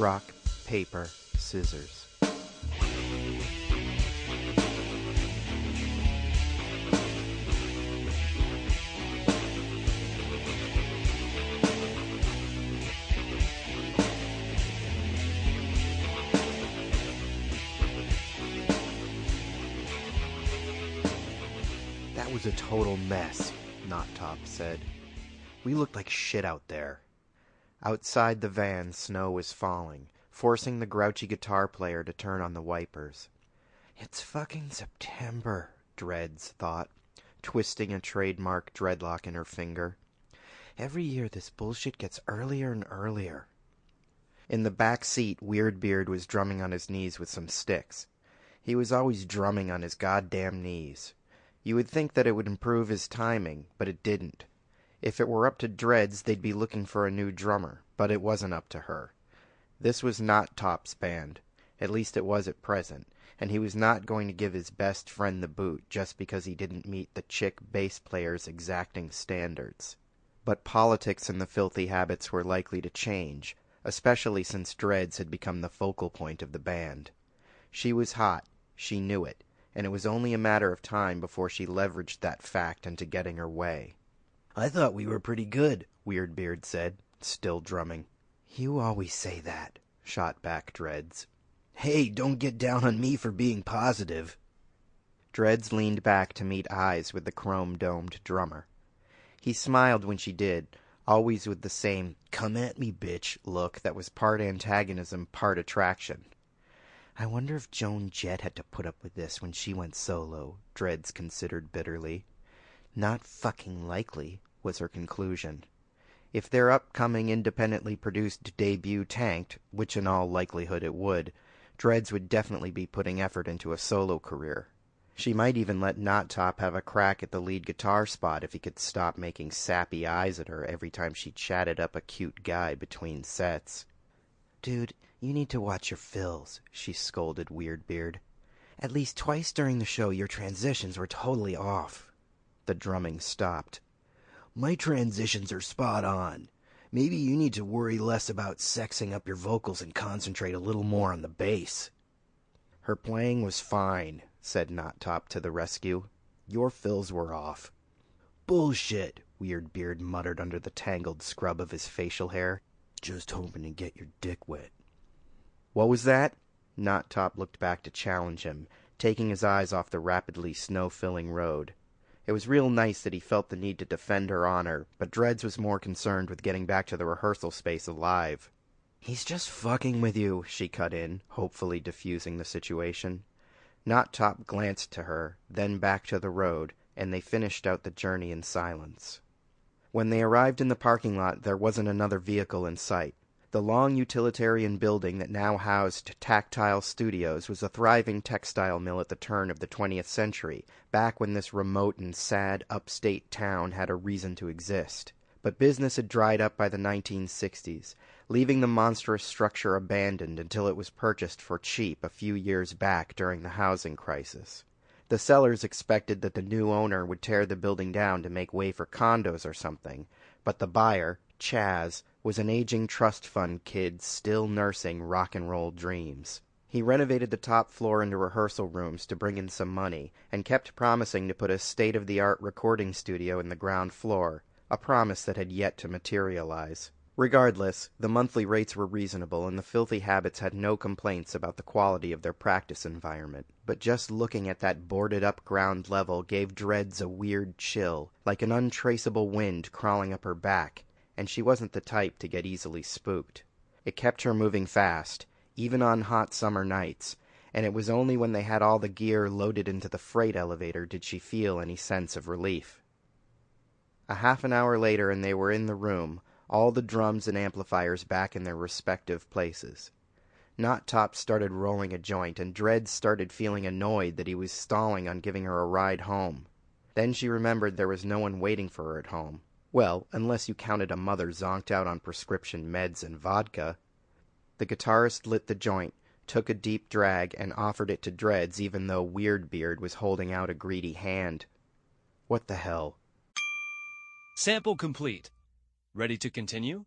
Rock, paper, scissors. That was a total mess, Knottop said. We looked like shit out there. Outside the van, snow was falling, forcing the grouchy guitar player to turn on the wipers. It's fucking September, Dreads thought, twisting a trademark dreadlock in her finger. Every year this bullshit gets earlier and earlier. In the back seat, Weirdbeard was drumming on his knees with some sticks. He was always drumming on his goddamn knees. You would think that it would improve his timing, but it didn't. If it were up to Dreads, they'd be looking for a new drummer, but it wasn't up to her. This was not Top's band. At least it was at present, and he was not going to give his best friend the boot just because he didn't meet the chick bass player's exacting standards. But politics and the filthy habits were likely to change, especially since Dreads had become the focal point of the band. She was hot, she knew it, and it was only a matter of time before she leveraged that fact into getting her way. I thought we were pretty good, Weirdbeard said, still drumming. You always say that, shot back Dreads. Hey, don't get down on me for being positive. Dreads leaned back to meet eyes with the chrome-domed drummer. He smiled when she did, always with the same come-at-me-bitch look that was part antagonism, part attraction. I wonder if Joan Jett had to put up with this when she went solo, Dreads considered bitterly. Not fucking likely, was her conclusion. If their upcoming independently produced debut tanked, which in all likelihood it would, Dreads would definitely be putting effort into a solo career. She might even let Knottop have a crack at the lead guitar spot if he could stop making sappy eyes at her every time she chatted up a cute guy between sets. Dude, you need to watch your fills, she scolded Weirdbeard. At least twice during the show your transitions were totally off. The drumming stopped. My transitions are spot on. Maybe you need to worry less about sexing up your vocals and concentrate a little more on the bass. Her playing was fine, said Knottop to the rescue. Your fills were off. Bullshit, Weirdbeard muttered under the tangled scrub of his facial hair. Just hoping to get your dick wet. What was that? Knottop looked back to challenge him, taking his eyes off the rapidly snow-filling road. It was real nice that he felt the need to defend her honor, but Dreads was more concerned with getting back to the rehearsal space alive. He's just fucking with you, she cut in, hopefully diffusing the situation. Knottop glanced to her, then back to the road, and they finished out the journey in silence. When they arrived in the parking lot, there wasn't another vehicle in sight. The long utilitarian building that now housed Tactile Studios was a thriving textile mill at the turn of the 20th century, back when this remote and sad upstate town had a reason to exist. But business had dried up by the 1960s, leaving the monstrous structure abandoned until it was purchased for cheap a few years back during the housing crisis. The sellers expected that the new owner would tear the building down to make way for condos or something, but the buyer, Chaz, was an aging trust fund kid still nursing rock and roll dreams. He renovated the top floor into rehearsal rooms to bring in some money, and kept promising to put a state-of-the-art recording studio in the ground floor, a promise that had yet to materialize. Regardless, the monthly rates were reasonable, and the filthy habits had no complaints about the quality of their practice environment. But just looking at that boarded-up ground level gave Dreads a weird chill, like an untraceable wind crawling up her back, and she wasn't the type to get easily spooked. It kept her moving fast, even on hot summer nights, and it was only when they had all the gear loaded into the freight elevator did she feel any sense of relief. A half an hour later and they were in the room, all the drums and amplifiers back in their respective places. Knottop started rolling a joint, and Dreads started feeling annoyed that he was stalling on giving her a ride home. Then she remembered there was no one waiting for her at home. Well, unless you counted a mother zonked out on prescription meds and vodka. The guitarist lit the joint, took a deep drag, and offered it to Dreads even though Weirdbeard was holding out a greedy hand. What the hell? Sample complete. Ready to continue?